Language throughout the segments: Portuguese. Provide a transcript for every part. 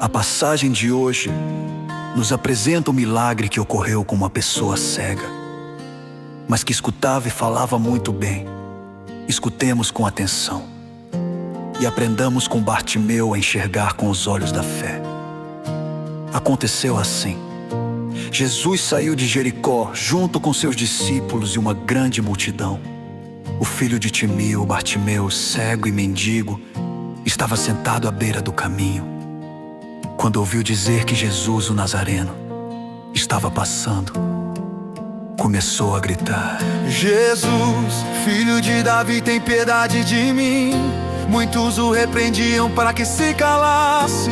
A passagem de hoje nos apresenta o milagre que ocorreu com uma pessoa cega, mas que escutava e falava muito bem. Escutemos com atenção e aprendamos com Bartimeu a enxergar com os olhos da fé. Aconteceu assim: Jesus saiu de Jericó junto com seus discípulos e uma grande multidão. O filho de Timeu, Bartimeu, cego e mendigo, estava sentado à beira do caminho. Quando ouviu dizer que Jesus, o Nazareno, estava passando, começou a gritar: Jesus, filho de Davi, tem piedade de mim. Muitos o repreendiam para que se calasse,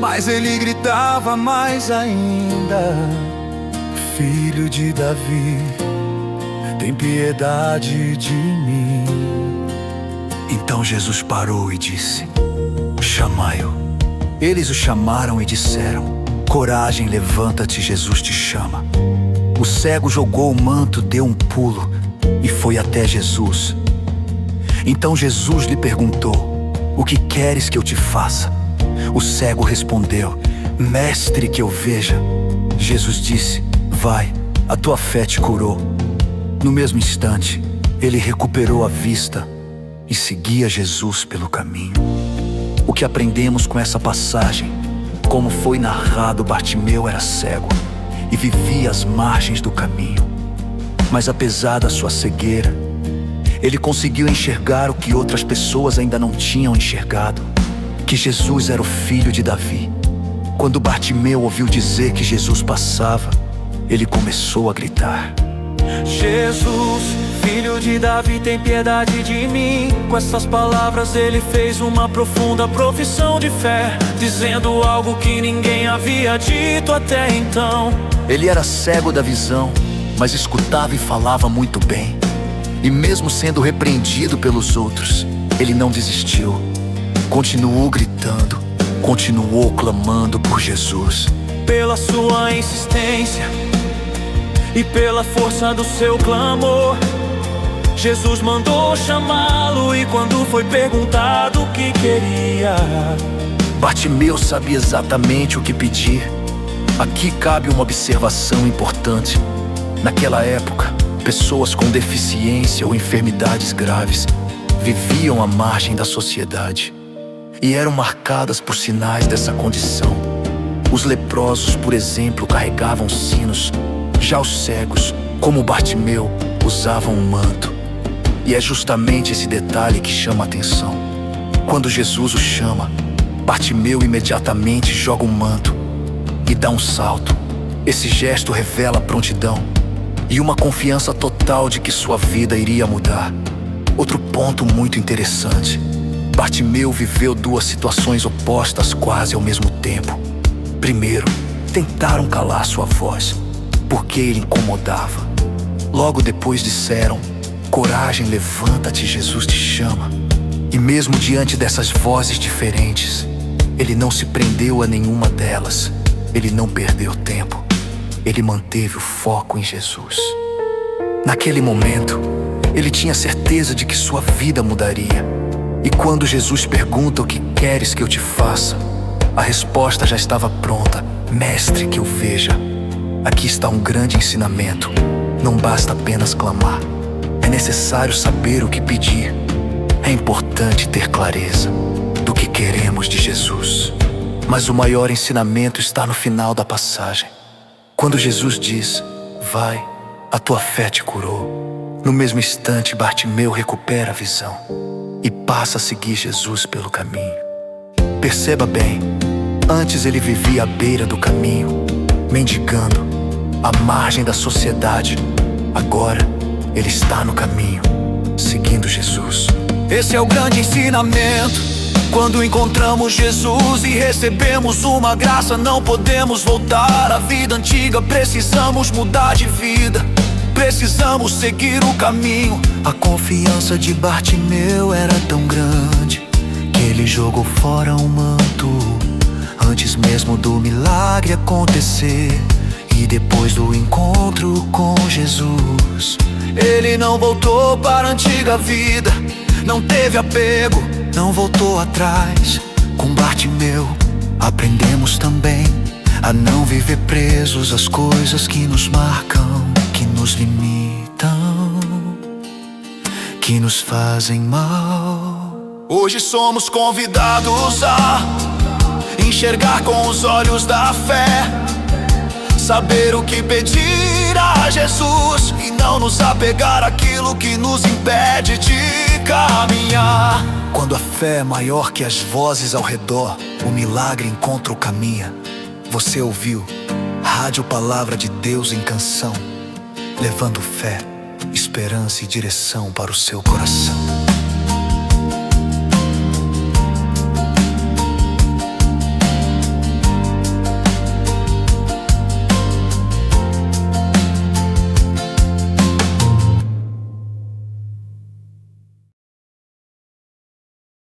mas ele gritava mais ainda: Filho de Davi, tem piedade de mim. Então Jesus parou e disse: chamai-o. Eles o chamaram e disseram: coragem, levanta-te, Jesus te chama. O cego jogou o manto, deu um pulo e foi até Jesus. Então Jesus lhe perguntou: o que queres que eu te faça? O cego respondeu: mestre, que eu veja. Jesus disse: vai, a tua fé te curou. No mesmo instante, ele recuperou a vista e seguia Jesus pelo caminho. O que aprendemos com essa passagem? Como foi narrado, Bartimeu era cego e vivia às margens do caminho. Mas apesar da sua cegueira, ele conseguiu enxergar o que outras pessoas ainda não tinham enxergado: que Jesus era o filho de Davi. Quando Bartimeu ouviu dizer que Jesus passava, ele começou a gritar: Jesus, filho de Davi, tem piedade de mim. Com essas palavras ele fez uma profunda profissão de fé, dizendo algo que ninguém havia dito até então. Ele era cego da visão, mas escutava e falava muito bem. E mesmo sendo repreendido pelos outros, ele não desistiu. Continuou gritando, continuou clamando por Jesus. Pela sua insistência e pela força do seu clamor, Jesus mandou chamá-lo, e quando foi perguntado o que queria, Bartimeu sabia exatamente o que pedir. Aqui cabe uma observação importante. Naquela época, pessoas com deficiência ou enfermidades graves viviam à margem da sociedade e eram marcadas por sinais dessa condição. Os leprosos, por exemplo, carregavam sinos. Já os cegos, como Bartimeu, usavam um manto. E é justamente esse detalhe que chama a atenção. Quando Jesus o chama, Bartimeu imediatamente joga o manto e dá um salto. Esse gesto revela prontidão e uma confiança total de que sua vida iria mudar. Outro ponto muito interessante: Bartimeu viveu duas situações opostas quase ao mesmo tempo. Primeiro, tentaram calar sua voz, porque ele incomodava. Logo depois disseram: coragem, levanta-te, Jesus te chama. E mesmo diante dessas vozes diferentes, ele não se prendeu a nenhuma delas. Ele não perdeu tempo. Ele manteve o foco em Jesus. Naquele momento, ele tinha certeza de que sua vida mudaria. E quando Jesus pergunta: o que queres que eu te faça?, a resposta já estava pronta: mestre, que eu veja. Aqui está um grande ensinamento. Não basta apenas clamar. É necessário saber o que pedir. É importante ter clareza do que queremos de Jesus. Mas o maior ensinamento está no final da passagem. Quando Jesus diz: vai, a tua fé te curou. No mesmo instante, Bartimeu recupera a visão e passa a seguir Jesus pelo caminho. Perceba bem, antes ele vivia à beira do caminho, mendigando, à margem da sociedade. Agora, ele está no caminho, seguindo Jesus. Esse é o grande ensinamento. Quando encontramos Jesus e recebemos uma graça, não podemos voltar à vida antiga. Precisamos mudar de vida, precisamos seguir o caminho. A confiança de Bartimeu era tão grande que ele jogou fora o manto antes mesmo do milagre acontecer. E depois do encontro com Jesus, ele não voltou para a antiga vida, não teve apego, não voltou atrás. Com Bartimeu, Aprendemos também a não viver presos às coisas que nos marcam, que nos limitam, que nos fazem mal. Hoje somos convidados a enxergar com os olhos da fé, saber o que pedir a Jesus e não nos apegar àquilo que nos impede de caminhar. Quando a fé é maior que as vozes ao redor, o milagre encontra o caminho. Você ouviu Rádio Palavra de Deus em Canção, levando fé, esperança e direção para o seu coração.